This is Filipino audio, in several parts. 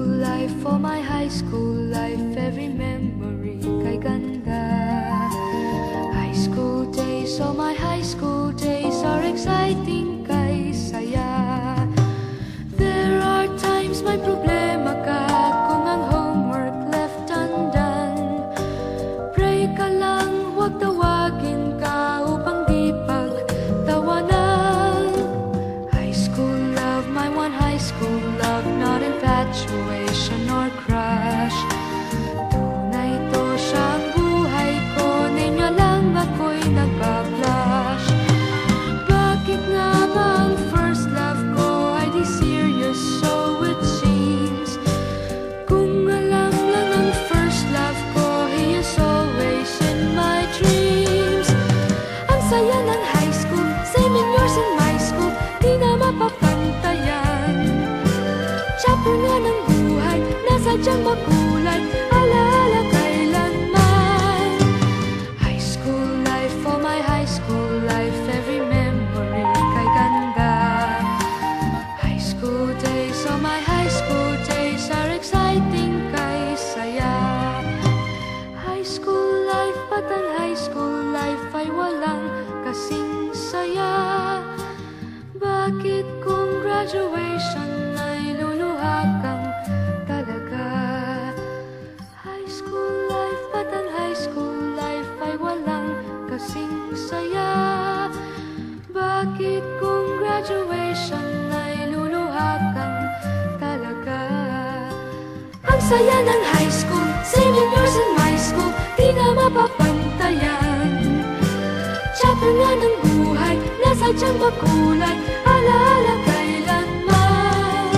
school life, for my high school life, every memory kay ganda. High school days, oh my high school days are exciting kay saya. There are times may problema ka kung ang homework left undone. Pray ka lang, huwag tawagin ka upang di pagtawanan. High school love, my one high school love, not infatuation or crush. Tunay to siyang buhay ko, niya lang ako'y nagpa-blush. Bakit nga ba ang first love ko ay di serious, so it seems? Kung alam lang ang first love ko, he is always in my dreams. Ang saya ng high school, 7 years in my school, di na mapapantayan. Chapter nga ng buhay, nasadyang makulay, alaala kailanman. High school life, for my high school life, every memory kay ganda. High school days, oh my high school days are exciting kay saya. High school life, but ang high school life ay walang kasing saya. Bakit kung graduation ay luluha kang talaga? High school life, but ang high school life ay walang kasing saya. Bakit kung graduation ay luluha kang talaga? Ang saya ng high school, 7 years in my school, di na mapapantayan. Chapter nga ng buhay, nasadyang makulay, alaala kailanman.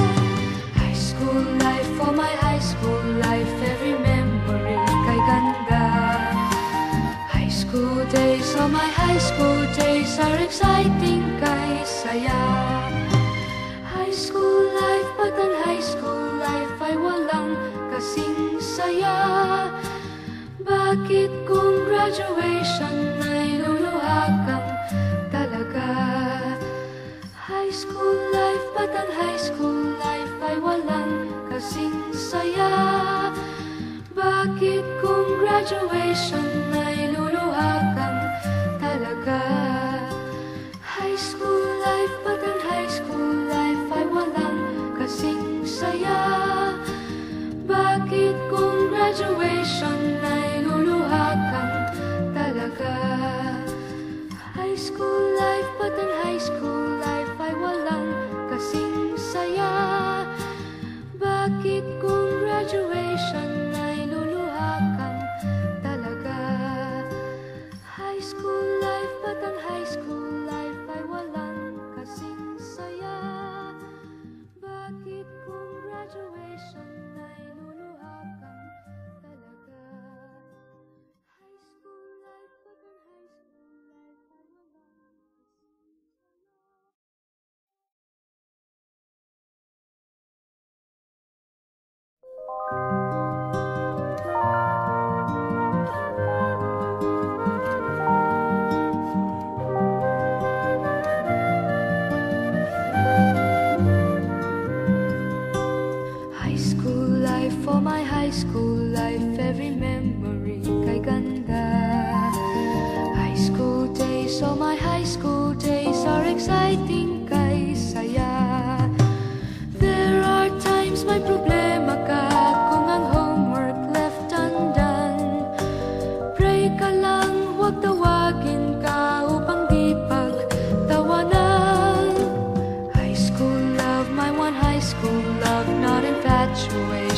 High school life, for my high school life, every memory kay ganda. High school days, oh my high school days are exciting kay saya. High school life, but ang high school life ay walang kasing saya. Bakit kung graduation ay luluha kang talaga? High school life, but ang high school life ay walang kasing saya. Bakit kung graduation ay luluha kang talaga? High school life, but ang high school life ay walang kasing saya. Bakit kung graduation ay luluha kang talaga? High school life, but ang high school life ay walang kasing saya. Bakit kung graduation ay luluha kang talaga? High school life, but ang high school life ay walang kasing saya. Bakit kung graduation ay luluha kang talaga? High school life, but ang high school life ay walang high school life, for my high school life, every memory kay ganda. High school days, oh my high school days are exciting kay saya. There are times may problema ka kung ang homework left undone. Pray ka lang, huwag tawagin ka upang di pagtawanan. High school love, my one high school love, not infatuation